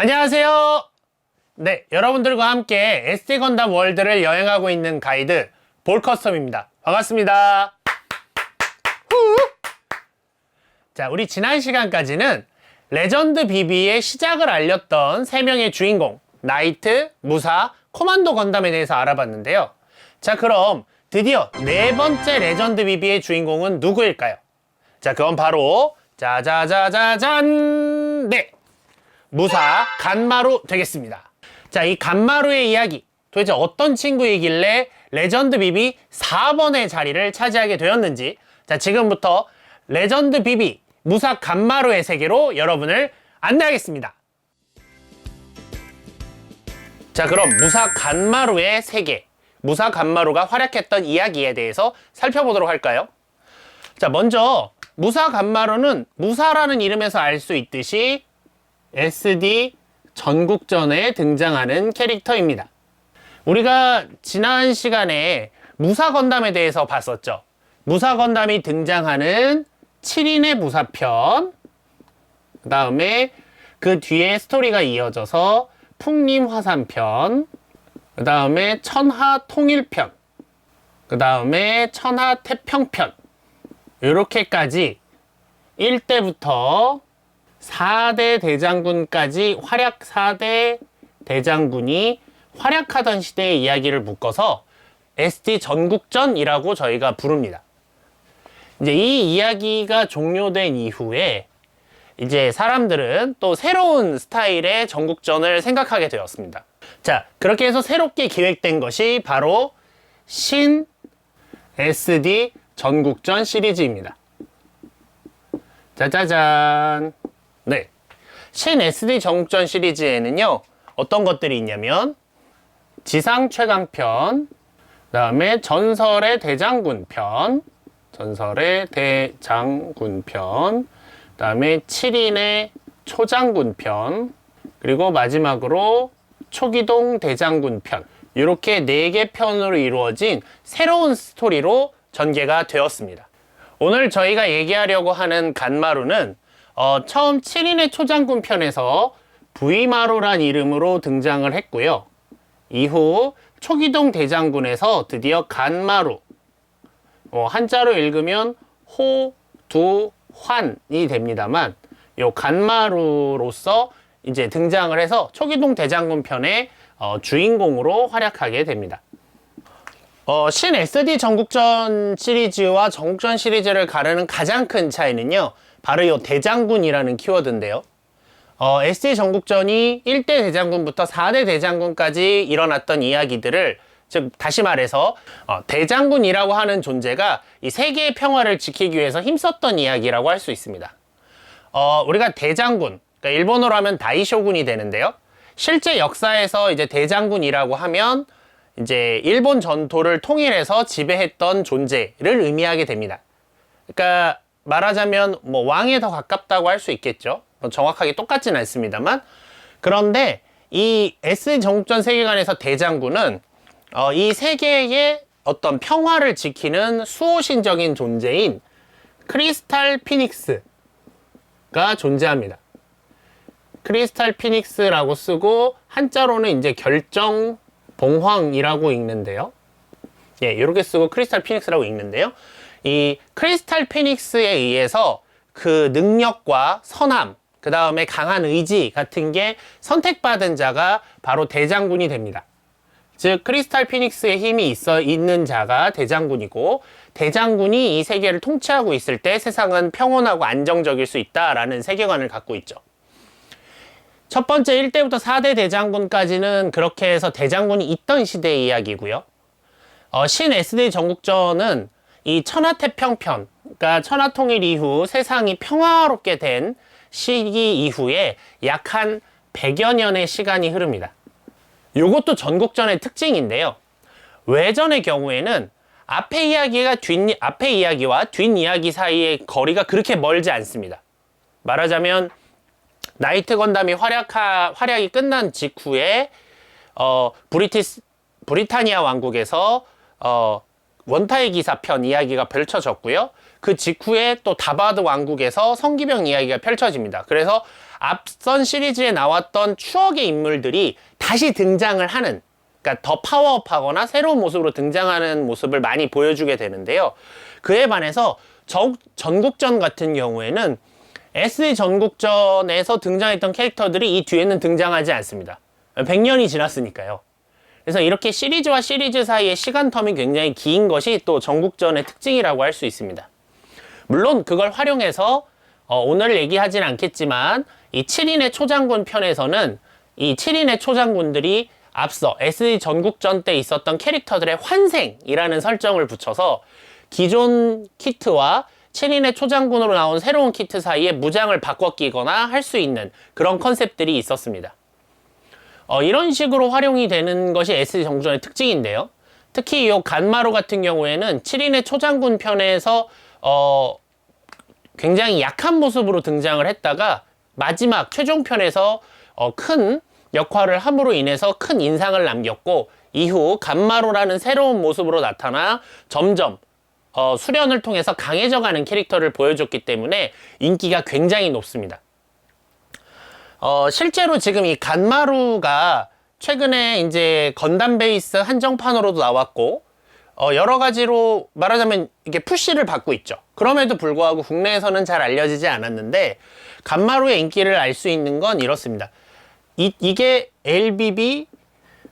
안녕하세요. 네, 여러분들과 함께 SD 건담 월드를 여행하고 있는 가이드 볼커스텀입니다. 반갑습니다. 후! 자, 우리 지난 시간까지는 레전드 BB의 시작을 알렸던 3명의 주인공 나이트, 무사, 코만도 건담에 대해서 알아봤는데요. 자, 그럼 드디어 4번째 레전드 BB의 주인공은 누구일까요? 자, 그건 바로 짜자자자잔! 네! 무사 간마루 되겠습니다. 자, 이 간마루의 이야기 도대체 어떤 친구이길래 레전드 BB 4번의 자리를 차지하게 되었는지, 자, 지금부터 레전드 BB 무사 간마루의 세계로 여러분을 안내하겠습니다. 자, 그럼 무사 간마루의 세계, 무사 간마루가 활약했던 이야기에 대해서 살펴보도록 할까요? 자, 먼저 무사 간마루는 무사라는 이름에서 알 수 있듯이 SD 전국전에 등장하는 캐릭터입니다. 우리가 지난 시간에 무사 건담에 대해서 봤었죠. 무사 건담이 등장하는 7인의 무사편, 그 다음에 그 뒤에 스토리가 이어져서 풍림 화산편, 그 다음에 천하 통일편, 그 다음에 천하 태평편, 이렇게까지 1대부터 4대 대장군까지 활약 4대 대장군이 활약하던 시대의 이야기를 묶어서 SD 전국전이라고 저희가 부릅니다. 이제 이 이야기가 종료된 이후에 이제 사람들은 또 새로운 스타일의 전국전을 생각하게 되었습니다. 자, 그렇게 해서 새롭게 기획된 것이 바로 신 SD 전국전 시리즈입니다. 짜자잔. 네, 신 SD 전국전 시리즈에는요 어떤 것들이 있냐면 지상 최강편, 그 다음에 전설의 대장군편, 전설의 대장군편, 그 다음에 7인의 초장군편, 그리고 마지막으로 초기동 대장군편, 이렇게 4개 편으로 이루어진 새로운 스토리로 전개가 되었습니다. 오늘 저희가 얘기하려고 하는 간마루는 처음 7인의 초장군 편에서 V마루란 이름으로 등장을 했고요. 이후 초기동 대장군에서 드디어 간마루, 한자로 읽으면 호두환이 됩니다만, 요 간마루로서 이제 등장을 해서 초기동 대장군 편의 주인공으로 활약하게 됩니다. 신 SD 전국전 시리즈와 전국전 시리즈를 가르는 가장 큰 차이는요, 바로 이 대장군이라는 키워드인데요. SD 전국전이 1대 대장군부터 4대 대장군까지 일어났던 이야기들을, 즉 다시 말해서 대장군이라고 하는 존재가 이 세계의 평화를 지키기 위해서 힘썼던 이야기라고 할 수 있습니다. 우리가 대장군, 그러니까 일본어로 하면 다이쇼군이 되는데요. 실제 역사에서 이제 대장군이라고 하면 이제 일본 전토를 통일해서 지배했던 존재를 의미하게 됩니다. 그러니까 말하자면 뭐 왕에 더 가깝다고 할 수 있겠죠. 정확하게 똑같진 않습니다만, 그런데 이 SD 전국전 세계관에서 대장군은 이 세계의 어떤 평화를 지키는 수호신적인 존재인 크리스탈 피닉스가 존재합니다. 크리스탈 피닉스라고 쓰고 한자로는 이제 결정 봉황이라고 읽는데요. 예, 이렇게 쓰고 크리스탈 피닉스라고 읽는데요. 이 크리스탈 피닉스에 의해서 그 능력과 선함, 그 다음에 강한 의지 같은 게 선택받은 자가 바로 대장군이 됩니다. 즉 크리스탈 피닉스의 힘이 있는 자가 대장군이고, 대장군이 이 세계를 통치하고 있을 때 세상은 평온하고 안정적일 수 있다라는 세계관을 갖고 있죠. 첫 번째 1대부터 4대 대장군까지는 그렇게 해서 대장군이 있던 시대의 이야기고요. 신 SD 전국전은 이 천하태평편, 그러니까 천하통일 이후 세상이 평화롭게 된 시기 이후에 약 한 100여 년의 시간이 흐릅니다. 이것도 전국전의 특징인데요. 외전의 경우에는 앞의 이야기와 뒷이야기 사이의 거리가 그렇게 멀지 않습니다. 말하자면 나이트 건담이 활약이 끝난 직후에 브리타니아 왕국에서 원타의 기사편 이야기가 펼쳐졌고요. 그 직후에 또 다바드 왕국에서 성기병 이야기가 펼쳐집니다. 그래서 앞선 시리즈에 나왔던 추억의 인물들이 다시 등장을 하는, 그러니까 더 파워업하거나 새로운 모습으로 등장하는 모습을 많이 보여주게 되는데요. 그에 반해서 전국전 같은 경우에는 SD 전국전에서 등장했던 캐릭터들이 이 뒤에는 등장하지 않습니다. 100년이 지났으니까요. 그래서 이렇게 시리즈와 시리즈 사이의 시간 텀이 굉장히 긴 것이 또 전국전의 특징이라고 할 수 있습니다. 물론 그걸 활용해서 오늘 얘기하진 않겠지만 이 7인의 초장군 편에서는 이 7인의 초장군들이 앞서 SD 전국전 때 있었던 캐릭터들의 환생이라는 설정을 붙여서 기존 키트와 7인의 초장군으로 나온 새로운 키트 사이에 무장을 바꿔 끼거나 할 수 있는 그런 컨셉들이 있었습니다. 이런 식으로 활용이 되는 것이 SD 전국전의 특징인데요. 특히 이 간마루 같은 경우에는 7인의 초장군 편에서 굉장히 약한 모습으로 등장을 했다가 마지막 최종편에서 큰 역할을 함으로 인해서 큰 인상을 남겼고, 이후 간마루라는 새로운 모습으로 나타나 점점 수련을 통해서 강해져가는 캐릭터를 보여줬기 때문에 인기가 굉장히 높습니다. 실제로 지금 이 간마루가 최근에 이제 건담 베이스 한정판으로도 나왔고, 여러 가지로 말하자면 이게 푸시를 받고 있죠. 그럼에도 불구하고 국내에서는 잘 알려지지 않았는데, 간마루의 인기를 알 수 있는 건 이렇습니다. 이게 LBB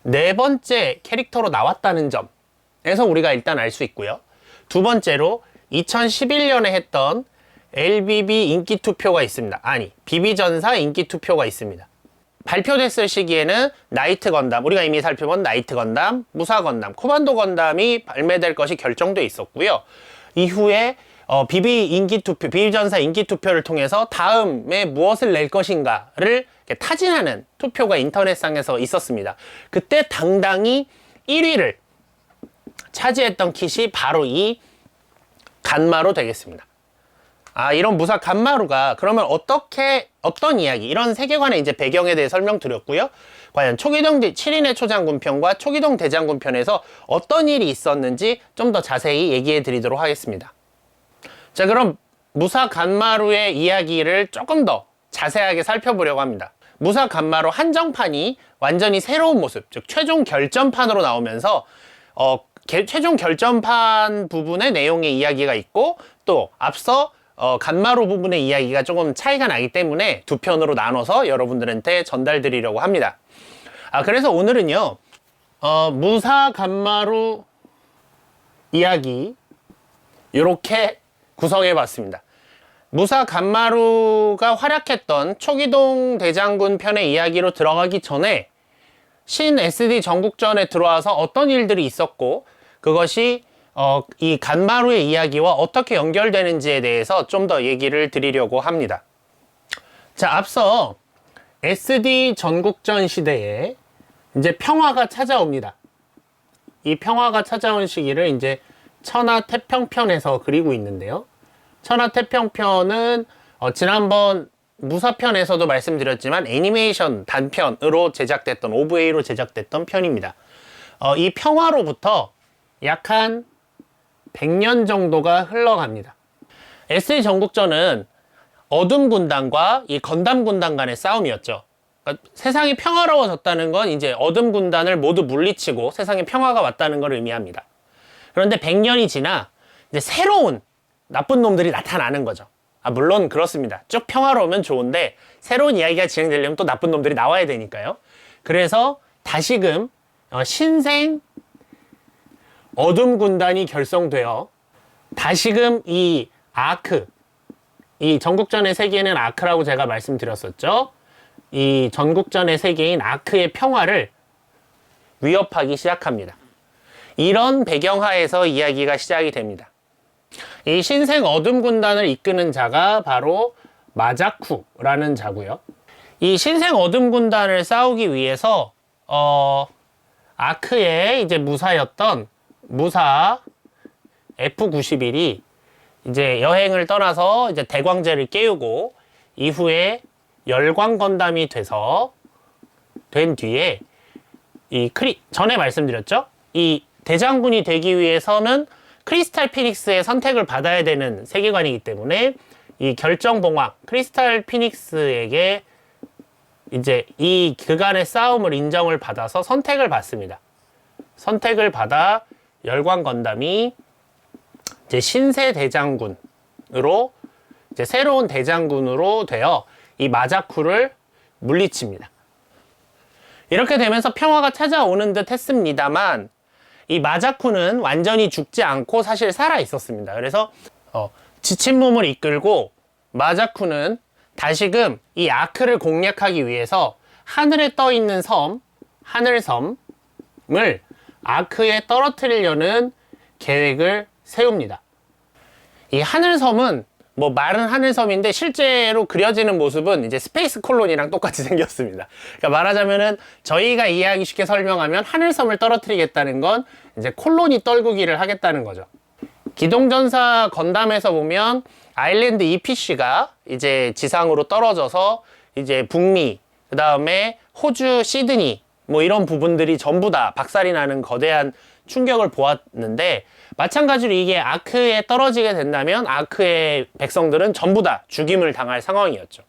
네 번째 캐릭터로 나왔다는 점에서 우리가 일단 알 수 있고요. 두 번째로 2011년에 했던 LBB 인기 투표가 있습니다. 아니, 비비전사 인기 투표가 있습니다. 발표됐을 시기에는 나이트 건담, 우리가 이미 살펴본 나이트 건담, 무사 건담, 코만도 건담이 발매될 것이 결정돼 있었고요. 이후에 비비전사 인기 투표를 통해서 다음에 무엇을 낼 것인가를 타진하는 투표가 인터넷상에서 있었습니다. 그때 당당히 1위를 차지했던 킷이 바로 이 간마루 되겠습니다. 이런 무사 간마루가 그러면 어떤 이야기, 이런 세계관의 이제 배경에 대해 설명드렸고요. 과연 초기동 7인의 초장군 편과 초기동 대장군 편에서 어떤 일이 있었는지 좀 더 자세히 얘기해 드리도록 하겠습니다. 자, 그럼 무사 간마루의 이야기를 조금 더 자세하게 살펴보려고 합니다. 무사 간마루 한정판이 완전히 새로운 모습, 즉 최종 결전판으로 나오면서 최종 결전판 부분의 내용의 이야기가 있고, 또 앞서 간마루 부분의 이야기가 조금 차이가 나기 때문에 두 편으로 나눠서 여러분들한테 전달드리려고 합니다. 그래서 오늘은요, 무사 간마루 이야기 이렇게 구성해 봤습니다. 무사 간마루가 활약했던 초기동 대장군 편의 이야기로 들어가기 전에 신 SD 전국전에 들어와서 어떤 일들이 있었고, 그것이 이 간마루의 이야기와 어떻게 연결되는지에 대해서 좀 더 얘기를 드리려고 합니다. 자, 앞서 SD 전국전 시대에 이제 평화가 찾아옵니다. 이 평화가 찾아온 시기를 이제 천하태평편에서 그리고 있는데요. 천하태평편은 지난번 무사편에서도 말씀드렸지만 애니메이션 단편으로 제작됐던, OVA로 제작됐던 편입니다. 이 평화로부터 약 한 100년 정도가 흘러갑니다. SD 전국전은 어둠 군단과 이 건담 군단 간의 싸움이었죠. 그러니까 세상이 평화로워졌다는 건 이제 어둠 군단을 모두 물리치고 세상에 평화가 왔다는 걸 의미합니다. 그런데 100년이 지나 이제 새로운 나쁜 놈들이 나타나는 거죠. 물론 그렇습니다. 쭉 평화로우면 좋은데 새로운 이야기가 진행되려면 또 나쁜 놈들이 나와야 되니까요. 그래서 다시금 신생 어둠 군단이 결성되어 다시금 이 아크, 이 전국전의 세계는 아크라고 제가 말씀드렸었죠. 이 전국전의 세계인 아크의 평화를 위협하기 시작합니다. 이런 배경하에서 이야기가 시작이 됩니다. 이 신생 어둠 군단을 이끄는 자가 바로 마자쿠라는 자고요. 이 신생 어둠 군단을 싸우기 위해서 아크의 이제 무사였던 무사 F91이 이제 여행을 떠나서 이제 대광제를 깨우고 이후에 열광 건담이 된 뒤에 전에 말씀드렸죠? 이 대장군이 되기 위해서는 크리스탈 피닉스의 선택을 받아야 되는 세계관이기 때문에 이 결정봉황 크리스탈 피닉스에게 이제 이 그간의 싸움을 인정을 받아서 선택을 받습니다. 선택을 받아 열광 건담이 이제 신세 대장군으로 이제 새로운 대장군으로 되어 이 마자쿠를 물리칩니다. 이렇게 되면서 평화가 찾아오는 듯 했습니다만 이 마자쿠는 완전히 죽지 않고 사실 살아 있었습니다. 그래서 지친 몸을 이끌고 마자쿠는 다시금 이 아크를 공략하기 위해서 하늘에 떠 있는 섬, 하늘섬을 아크에 떨어뜨리려는 계획을 세웁니다. 이 하늘섬은 뭐 말은 하늘섬인데 실제로 그려지는 모습은 이제 스페이스 콜론이랑 똑같이 생겼습니다. 그러니까 말하자면은 저희가 이해하기 쉽게 설명하면 하늘섬을 떨어뜨리겠다는 건 이제 콜론이 떨구기를 하겠다는 거죠. 기동전사 건담에서 보면 아일랜드 EPC가 이제 지상으로 떨어져서 이제 북미, 그 다음에 호주 시드니 뭐 이런 부분들이 전부 다 박살이 나는 거대한 충격을 보았는데, 마찬가지로 이게 아크에 떨어지게 된다면 아크의 백성들은 전부 다 죽임을 당할 상황이었죠.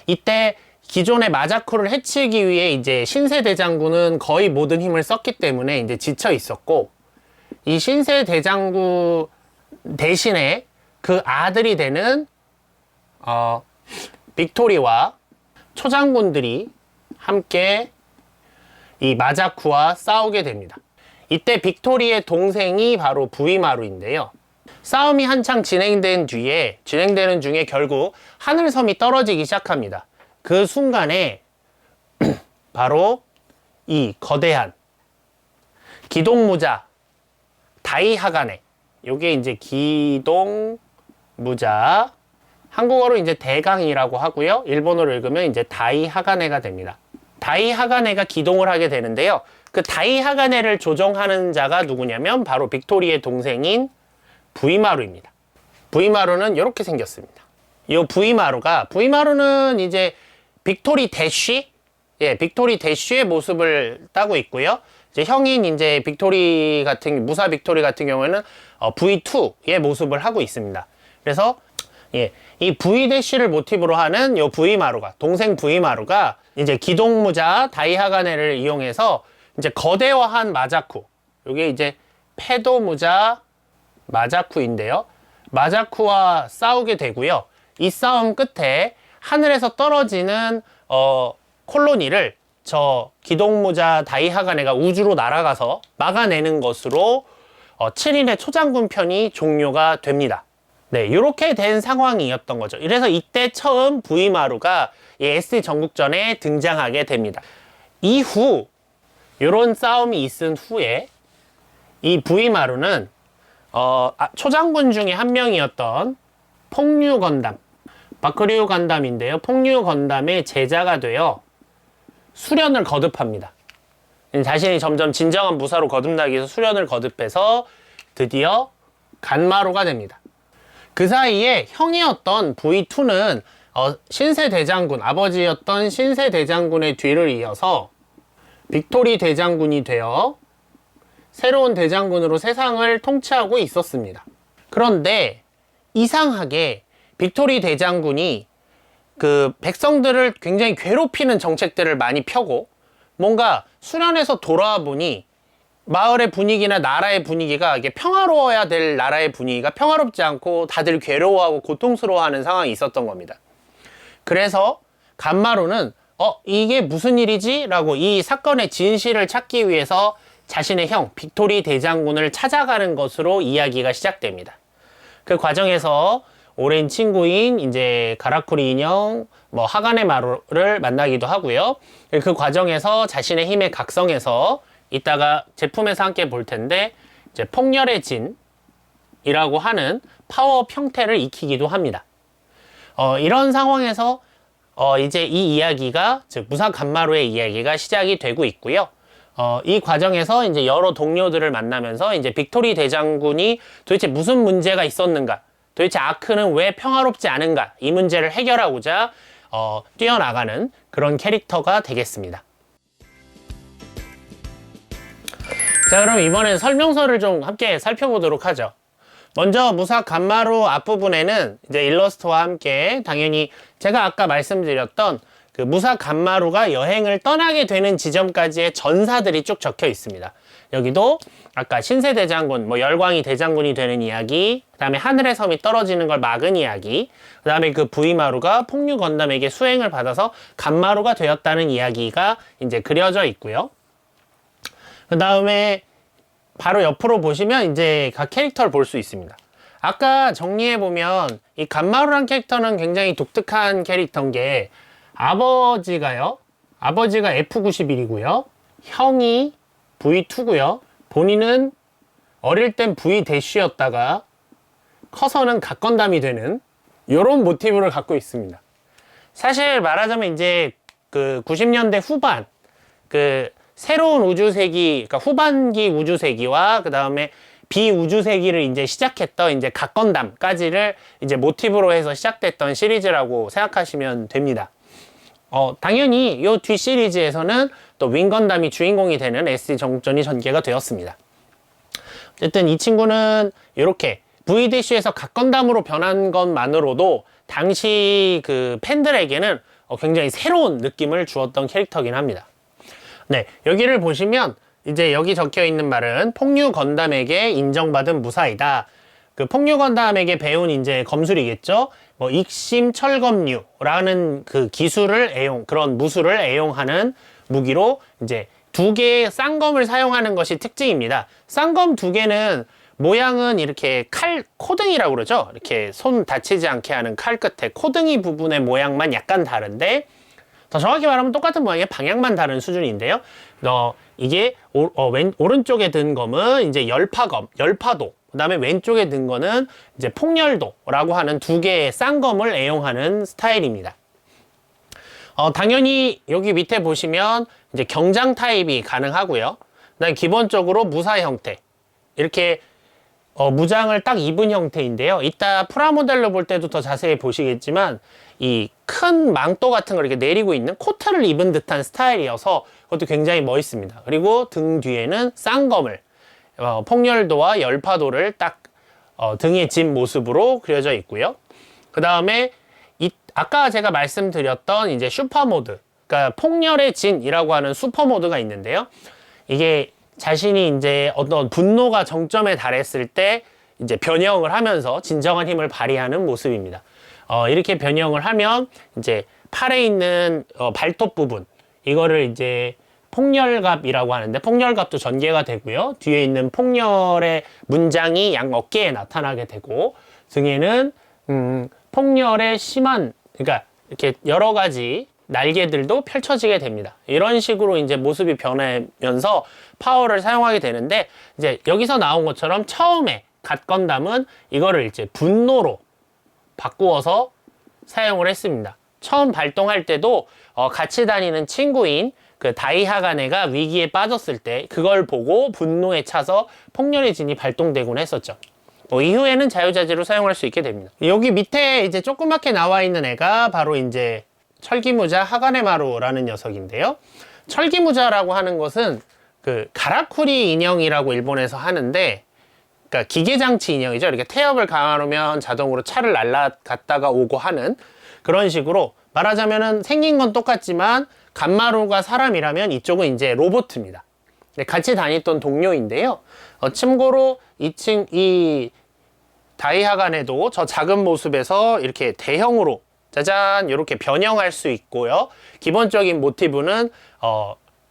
이때 기존의 마자쿠를 해치기 위해 이제 신세 대장군은 거의 모든 힘을 썼기 때문에 이제 지쳐 있었고, 이 신세 대장군 대신에 그 아들이 되는 빅토리와 초장군들이 함께 이 마자쿠와 싸우게 됩니다. 이때 빅토리의 동생이 바로 부이마루인데요. 싸움이 한창 진행되는 중에 결국 하늘섬이 떨어지기 시작합니다. 그 순간에 바로 이 거대한 기동무자 다이하가네, 요게 이제 기동무자, 한국어로 이제 대강이라고 하고요, 일본어로 읽으면 이제 다이하가네가 됩니다. 다이하가네가 기동을 하게 되는데요. 그 다이하가네를 조종하는 자가 누구냐면 바로 빅토리의 동생인 부이마루입니다. 부이마루는 이렇게 생겼습니다. 이 부이마루는 이제 빅토리 대쉬, 빅토리 대쉬의 모습을 따고 있고요. 이제 형인 이제 빅토리 같은 무사 빅토리 같은 경우에는 V2의 모습을 하고 있습니다. 그래서 이 V 대쉬를 모티브로 하는 이 부이마루가, 동생 부이마루가 이제 기동무자 다이하가네를 이용해서 이제 거대화한 마자쿠, 이게 이제 페도무자 마자쿠인데요. 마자쿠와 싸우게 되고요. 이 싸움 끝에 하늘에서 떨어지는 콜로니를 저 기동무자 다이하가네가 우주로 날아가서 막아내는 것으로 7인의 초장군 편이 종료가 됩니다. 네, 이렇게 된 상황이었던 거죠. 그래서 이때 처음 부이마루가 이 SD 전국전에 등장하게 됩니다. 이후 이런 싸움이 있은 후에 이 부이마루는 초장군 중에 한 명이었던 폭류 건담, 바크류 건담인데요. 폭류 건담의 제자가 되어 수련을 거듭합니다. 자신이 점점 진정한 무사로 거듭나기 위해서 수련을 거듭해서 드디어 간마루가 됩니다. 그 사이에 형이었던 V2는 신세 대장군, 아버지였던 신세 대장군의 뒤를 이어서 빅토리 대장군이 되어 새로운 대장군으로 세상을 통치하고 있었습니다. 그런데 이상하게 빅토리 대장군이 그 백성들을 굉장히 괴롭히는 정책들을 많이 펴고, 뭔가 수련해서 돌아와 보니 마을의 분위기나 나라의 분위기가 이게 평화로워야 될 나라의 분위기가 평화롭지 않고 다들 괴로워하고 고통스러워하는 상황이 있었던 겁니다. 그래서 간마루는 이게 무슨 일이지? 라고 이 사건의 진실을 찾기 위해서 자신의 형 빅토리 대장군을 찾아가는 것으로 이야기가 시작됩니다. 그 과정에서 오랜 친구인 이제 가라쿠리 인형, 하가네 마루를 만나기도 하고요. 그 과정에서 자신의 힘에 각성해서 이따가 제품에서 함께 볼 텐데 이제 폭렬의 진이라고 하는 파워 형태를 익히기도 합니다. 이런 상황에서 이제 이 이야기가, 즉 무사 간마루의 이야기가 시작이 되고 있고요. 이 과정에서 이제 여러 동료들을 만나면서 이제 빅토리 대장군이 도대체 무슨 문제가 있었는가, 도대체 아크는 왜 평화롭지 않은가, 이 문제를 해결하고자 뛰어나가는 그런 캐릭터가 되겠습니다. 자, 그럼 이번엔 설명서를 좀 함께 살펴보도록 하죠. 먼저 무사 간마루 앞부분에는 이제 일러스트와 함께 당연히 제가 아까 말씀드렸던 그 무사 간마루가 여행을 떠나게 되는 지점까지의 전사들이 쭉 적혀 있습니다. 여기도 아까 신세 대장군, 뭐 열광이 대장군이 되는 이야기, 그 다음에 하늘의 섬이 떨어지는 걸 막은 이야기, 그 다음에 그 부이마루가 폭류 건담에게 수행을 받아서 간마루가 되었다는 이야기가 이제 그려져 있고요. 그 다음에 바로 옆으로 보시면 이제 각 캐릭터를 볼 수 있습니다. 아까 정리해보면 이 간마루란 캐릭터는 굉장히 독특한 캐릭터인 게 아버지가 F91이고요. 형이 V2고요. 본인은 어릴 땐 V-였다가 커서는 각건담이 되는 이런 모티브를 갖고 있습니다. 사실 말하자면 이제 그 90년대 후반 그 새로운 우주세기, 그러니까 후반기 우주세기와 그 다음에 비우주세기를 이제 시작했던 이제 각건담까지를 이제 모티브로 해서 시작됐던 시리즈라고 생각하시면 됩니다. 당연히 이 뒤 시리즈에서는 또 윙건담이 주인공이 되는 SD 전국전이 전개가 되었습니다. 어쨌든 이 친구는 이렇게 VDC에서 각건담으로 변한 것만으로도 당시 그 팬들에게는 굉장히 새로운 느낌을 주었던 캐릭터긴 합니다. 네, 여기를 보시면 이제 여기 적혀 있는 말은 폭류 건담에게 인정받은 무사이다. 그 폭류 건담에게 배운 이제 검술이겠죠. 뭐 익심 철검류라는 그 기술을 그런 무술을 애용하는 무기로 이제 2개의 쌍검을 사용하는 것이 특징입니다. 쌍검 2개는 모양은 이렇게 코등이라고 그러죠. 이렇게 손 다치지 않게 하는 칼 끝에 코등이 부분의 모양만 약간 다른데, 더 정확히 말하면 똑같은 모양의 방향만 다른 수준인데요. 이게 오른쪽에 든 검은 이제 열파도, 그 다음에 왼쪽에 든 거는 이제 폭열도라고 하는 2개의 쌍검을 애용하는 스타일입니다. 당연히 여기 밑에 보시면 이제 경장 타입이 가능하고요. 그다음에 기본적으로 무사 형태, 이렇게 무장을 딱 입은 형태인데요. 이따 프라모델로 볼 때도 더 자세히 보시겠지만 이 큰 망토 같은 걸 이렇게 내리고 있는 코트를 입은 듯한 스타일이어서 그것도 굉장히 멋있습니다. 그리고 등 뒤에는 쌍검을 폭열도와 열파도를 딱 등에 진 모습으로 그려져 있고요. 그 다음에 아까 제가 말씀드렸던 이제 슈퍼 모드, 그러니까 폭렬의 진이라고 하는 슈퍼 모드가 있는데요. 이게 자신이 이제 어떤 분노가 정점에 달했을 때 이제 변형을 하면서 진정한 힘을 발휘하는 모습입니다. 이렇게 변형을 하면 이제 팔에 있는 발톱 부분, 이거를 이제 폭렬갑이라고 하는데, 폭렬갑도 전개가 되고요. 뒤에 있는 폭렬의 문장이 양 어깨에 나타나게 되고, 등에는 폭렬의 심한, 그러니까 이렇게 여러 가지 날개들도 펼쳐지게 됩니다. 이런 식으로 이제 모습이 변하면서 파워를 사용하게 되는데, 이제 여기서 나온 것처럼 처음에 갓건담은 이거를 이제 분노로 바꾸어서 사용을 했습니다. 처음 발동할 때도 같이 다니는 친구인 그 다이하가네가 위기에 빠졌을 때 그걸 보고 분노에 차서 폭렬의 진이 발동되곤 했었죠. 이후에는 자유자재로 사용할 수 있게 됩니다. 여기 밑에 이제 조그맣게 나와 있는 애가 바로 이제 철기무자 하가네마루라는 녀석인데요. 철기무자라고 하는 것은 그 가라쿠리 인형이라고 일본에서 하는데, 그러니까 기계장치 인형이죠. 이렇게 태엽을 감아놓으면 자동으로 차를 날아갔다가 오고 하는 그런 식으로, 말하자면은 생긴 건 똑같지만 간마루가 사람이라면 이쪽은 이제 로봇입니다. 같이 다녔던 동료인데요. 참고로 이 다이하간에도 저 작은 모습에서 이렇게 대형으로 짜잔 이렇게 변형할 수 있고요. 기본적인 모티브는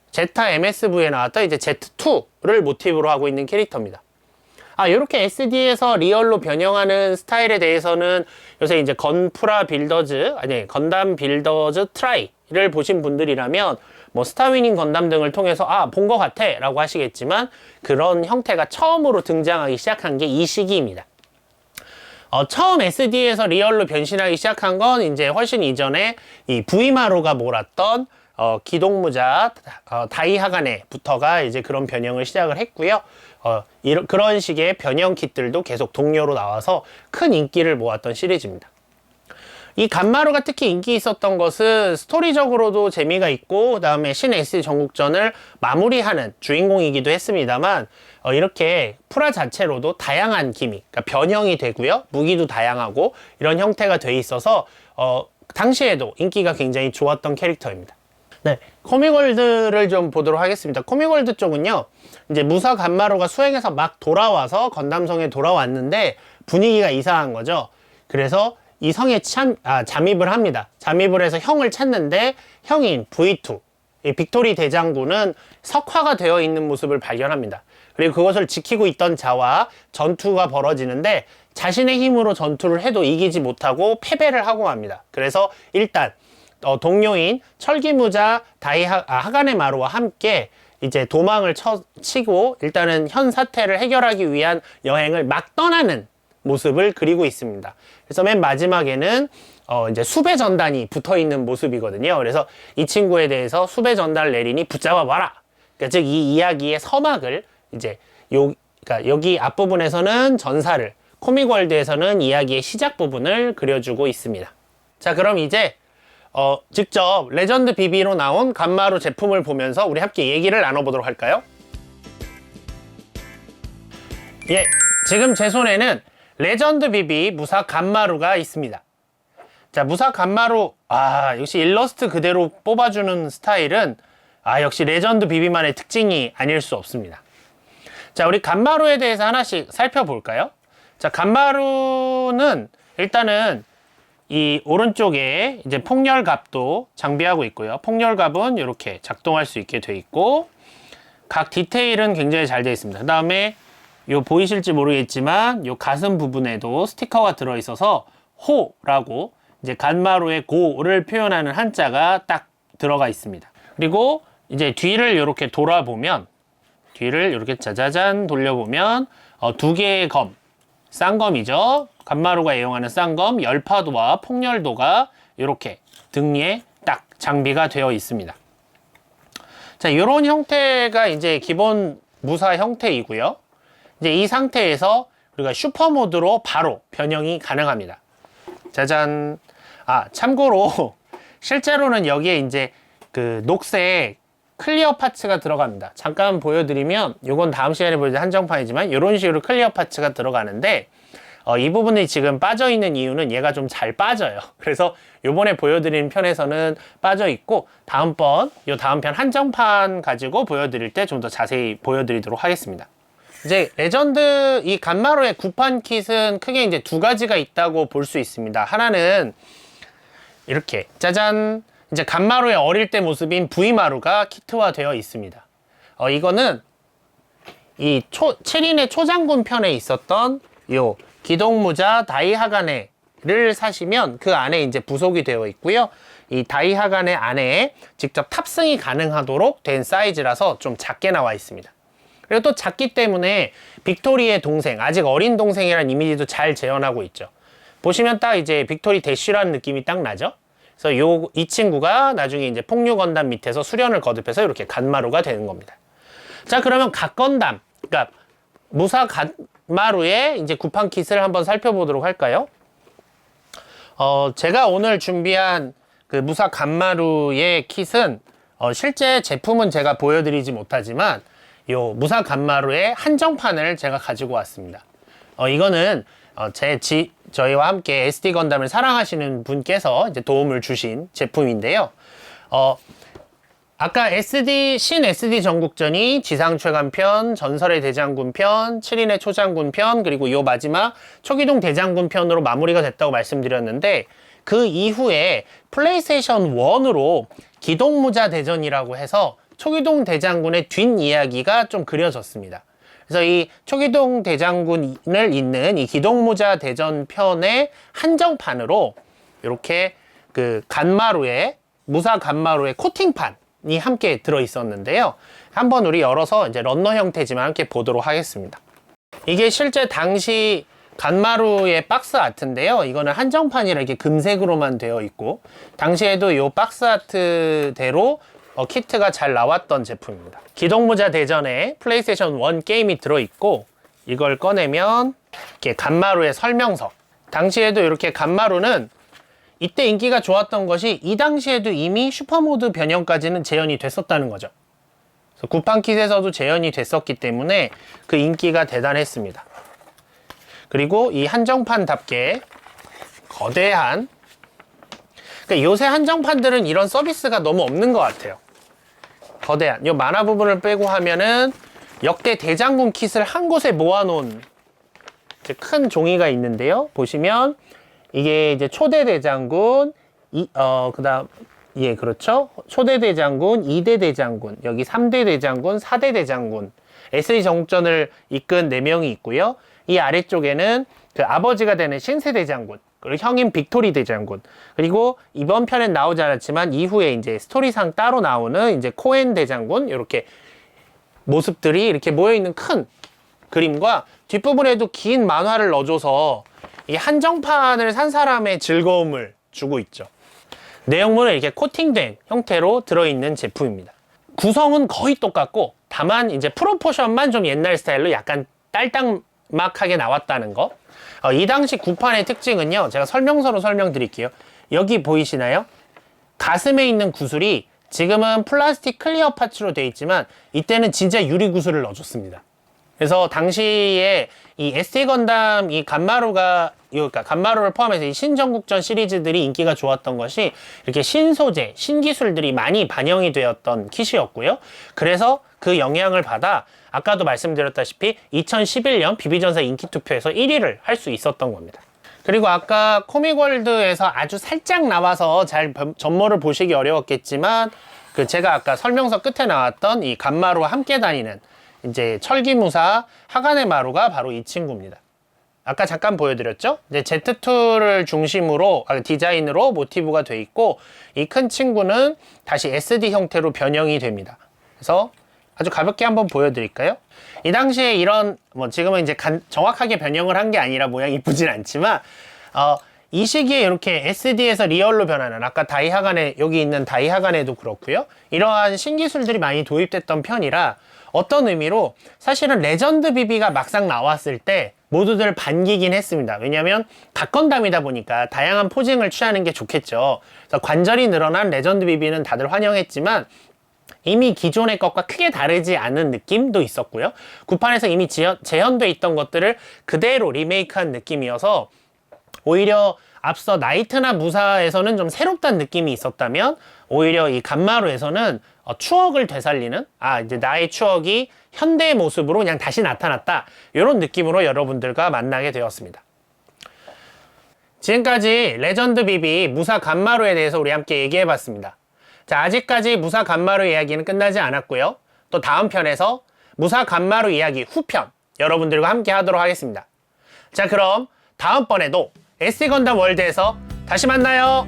제타 MSV에 나왔던 이제 Z2를 모티브로 하고 있는 캐릭터입니다. 이렇게 SD에서 리얼로 변형하는 스타일에 대해서는 요새 이제 건담 빌더즈 트라이를 보신 분들이라면 뭐 스타위닝 건담 등을 통해서 본 것 같아 라고 하시겠지만, 그런 형태가 처음으로 등장하기 시작한 게 이 시기입니다. 처음 SD에서 리얼로 변신하기 시작한 건 이제 훨씬 이전에 이 부이마루가 몰았던 기동무자 다이하가네부터가 이제 그런 변형을 시작을 했고요. 그런 식의 변형 킷들도 계속 동료로 나와서 큰 인기를 모았던 시리즈입니다. 이 간마루가 특히 인기 있었던 것은 스토리적으로도 재미가 있고, 그 다음에 신 SD 전국전을 마무리하는 주인공이기도 했습니다만, 이렇게 프라 자체로도 다양한 기믹, 그러니까 변형이 되고요. 무기도 다양하고 이런 형태가 돼 있어서 당시에도 인기가 굉장히 좋았던 캐릭터입니다. 네, 코미골드를 좀 보도록 하겠습니다. 코미골드 쪽은요, 이제 무사 간마루가 수행해서 막 돌아와서 건담성에 돌아왔는데 분위기가 이상한 거죠. 그래서 이 성에 잠입을 합니다. 잠입을 해서 형을 찾는데 형인 V2, 이 빅토리 대장군은 석화가 되어 있는 모습을 발견합니다. 그리고 그것을 지키고 있던 자와 전투가 벌어지는데 자신의 힘으로 전투를 해도 이기지 못하고 패배를 하고 맙니다. 그래서 일단 동료인 철기무자 하가네 마루와 함께 이제 도망을 치고 일단은 현 사태를 해결하기 위한 여행을 막 떠나는 모습을 그리고 있습니다. 그래서 맨 마지막에는 이제 수배 전단이 붙어 있는 모습이거든요. 그래서 이 친구에 대해서 수배 전단을 내리니 붙잡아 봐라. 그러니까 즉 이 이야기의 서막을 이제 그러니까 여기 앞부분에서는 전사를, 코믹월드에서는 이야기의 시작 부분을 그려주고 있습니다. 자, 그럼 이제 직접 레전드 BB로 나온 간마루 제품을 보면서 우리 함께 얘기를 나눠보도록 할까요? 예, 지금 제 손에는 레전드 BB 무사 간마루가 있습니다. 자, 무사 간마루, 역시 일러스트 그대로 뽑아주는 스타일은 역시 레전드 BB만의 특징이 아닐 수 없습니다. 자, 우리 간마루에 대해서 하나씩 살펴볼까요? 자, 간마루는 일단은 이 오른쪽에 이제 폭렬갑도 장비하고 있고요. 폭렬갑은 이렇게 작동할 수 있게 돼 있고 각 디테일은 굉장히 잘 되어 있습니다. 그 다음에 요 보이실지 모르겠지만 요 가슴 부분에도 스티커가 들어 있어서 호라고 이제 간마루의 고를 표현하는 한자가 딱 들어가 있습니다. 그리고 이제 뒤를 이렇게 돌아보면 뒤를 이렇게 짜자잔 돌려보면 두 개의 검, 쌍검이죠. 간마루가 애용하는 쌍검, 열파도와 폭렬도가 이렇게 등에 딱 장비가 되어 있습니다. 자, 이런 형태가 이제 기본 무사 형태이고요. 이제 이 상태에서 우리가 슈퍼 모드로 바로 변형이 가능합니다. 짜잔. 참고로 실제로는 여기에 이제 그 녹색 클리어 파츠가 들어갑니다. 잠깐 보여드리면 이건 다음 시간에 보여드릴 한정판이지만 이런 식으로 클리어 파츠가 들어가는데 이 부분이 지금 빠져 있는 이유는 얘가 좀 잘 빠져요. 그래서 요번에 보여드리는 편에서는 빠져 있고 다음 편 한정판 가지고 보여드릴 때 좀 더 자세히 보여드리도록 하겠습니다. 이제 레전드 이 간마루의 구판 킷은 크게 이제 두 가지가 있다고 볼 수 있습니다. 하나는 이렇게 짜잔, 이제 간마루의 어릴 때 모습인 V마루가 키트화 되어 있습니다. 이거는 이 7인의 초장군 편에 있었던 요 기동무자 다이하가네를 사시면 그 안에 이제 부속이 되어 있고요. 이 다이하가네 안에 직접 탑승이 가능하도록 된 사이즈라서 좀 작게 나와 있습니다. 그리고 또 작기 때문에 빅토리의 동생, 아직 어린 동생이라는 이미지도 잘 재현하고 있죠. 보시면 딱 이제 빅토리 대쉬라는 느낌이 딱 나죠. 그래서 이 친구가 나중에 이제 폭류 건담 밑에서 수련을 거듭해서 이렇게 간마루가 되는 겁니다. 자, 그러면 각 건담, 그러니까 무사 간마루의 이제 구판 킷을 한번 살펴보도록 할까요? 제가 오늘 준비한 그 무사 간마루의 킷은 실제 제품은 제가 보여드리지 못하지만 요 무사 간마루의 한정판을 제가 가지고 왔습니다. 이거는 저희와 함께 SD 건담을 사랑하시는 분께서 이제 도움을 주신 제품인데요. 아까 신 SD 전국전이 지상최강편, 전설의 대장군편, 7인의 초장군편, 그리고 요 마지막 초기동 대장군편으로 마무리가 됐다고 말씀드렸는데 그 이후에 플레이스테이션 1으로 기동무자 대전이라고 해서 초기동 대장군의 뒷이야기가 좀 그려졌습니다. 그래서 이 초기동 대장군을 잇는 이 기동무자 대전 편의 한정판으로 이렇게 그 무사 간마루의 코팅판이 함께 들어 있었는데요. 한번 우리 열어서 이제 런너 형태지만 함께 보도록 하겠습니다. 이게 실제 당시 간마루의 박스 아트인데요. 이거는 한정판이라 이렇게 금색으로만 되어 있고 당시에도 이 박스 아트대로 키트가 잘 나왔던 제품입니다. 기동무자 대전에 플레이스테이션 1 게임이 들어있고 이걸 꺼내면 이렇게 간마루의 설명서. 당시에도 이렇게 간마루는 이때 인기가 좋았던 것이 이 당시에도 이미 슈퍼모드 변형까지는 재현이 됐었다는 거죠. 그래서 구판 킷에서도 재현이 됐었기 때문에 그 인기가 대단했습니다. 그리고 이 한정판답게 거대한 그러니까 요새 한정판들은 이런 서비스가 너무 없는 것 같아요. 거대한 요 만화 부분을 빼고 하면은 역대 대장군 킷을 한 곳에 모아놓은 큰 종이가 있는데요. 보시면 이게 이제 초대 대장군, 그다음 예, 그렇죠. 초대 대장군, 2대 대장군, 여기 3대 대장군, 4대 대장군, SD 전국전을 이끈 4명이 있고요. 이 아래쪽에는 그 아버지가 되는 신세 대장군, 그리고 형인 빅토리 대장군, 그리고 이번 편엔 나오지 않았지만 이후에 이제 스토리상 따로 나오는 이제 코엔 대장군, 이렇게 모습들이 이렇게 모여있는 큰 그림과 뒷부분에도 긴 만화를 넣어줘서 이 한정판을 산 사람의 즐거움을 주고 있죠. 내용물은 이렇게 코팅된 형태로 들어있는 제품입니다. 구성은 거의 똑같고 다만 이제 프로포션만 좀 옛날 스타일로 약간 딸딱막하게 나왔다는 거. 이 당시 구판의 특징은요, 제가 설명서로 설명드릴게요. 여기 보이시나요? 가슴에 있는 구슬이 지금은 플라스틱 클리어 파츠로 되어 있지만 이때는 진짜 유리 구슬을 넣어줬습니다. 그래서 당시에 이 SD 건담 이 그러니까 간마루를 포함해서 이 신전국전 시리즈들이 인기가 좋았던 것이 이렇게 신소재, 신기술들이 많이 반영이 되었던 킷이었고요. 그래서 그 영향을 받아 아까도 말씀드렸다시피 2011년 비비전사 인기투표에서 1위를 할 수 있었던 겁니다. 그리고 아까 코믹월드에서 아주 살짝 나와서 잘 전모를 보시기 어려웠겠지만 제가 아까 설명서 끝에 나왔던 이 간마루와 함께 다니는 이제 철기무사 하가네 마루가 바로 이 친구입니다. 아까 잠깐 보여드렸죠? 이제 Z2를 중심으로 디자인으로 모티브가 돼 있고 이 큰 친구는 다시 SD 형태로 변형이 됩니다. 그래서 아주 가볍게 한번 보여드릴까요? 이 당시에 이런 지금은 이제 정확하게 변형을 한 게 아니라 모양이 이쁘진 않지만 이 시기에 이렇게 SD에서 리얼로 변하는 아까 다이하간에 여기 있는 다이하간에도 그렇고요. 이러한 신기술들이 많이 도입됐던 편이라 어떤 의미로 사실은 레전드 비비가 막상 나왔을 때 모두들 반기긴 했습니다. 왜냐하면 갓건담이다 보니까 다양한 포징을 취하는 게 좋겠죠. 그래서 관절이 늘어난 레전드 비비는 다들 환영했지만 이미 기존의 것과 크게 다르지 않은 느낌도 있었고요. 구판에서 이미 재현돼 있던 것들을 그대로 리메이크한 느낌이어서 오히려 앞서 나이트나 무사에서는 좀 새롭다는 느낌이 있었다면 오히려 이 간마루에서는 추억을 되살리는 이제 나의 추억이 현대의 모습으로 그냥 다시 나타났다, 이런 느낌으로 여러분들과 만나게 되었습니다. 지금까지 레전드 비비 무사 간마루에 대해서 우리 함께 얘기해 봤습니다. 자, 아직까지 무사 간마루 이야기는 끝나지 않았고요. 또 다음 편에서 무사 간마루 이야기 후편 여러분들과 함께 하도록 하겠습니다. 자, 그럼 다음번에도 SD 건담 월드에서 다시 만나요.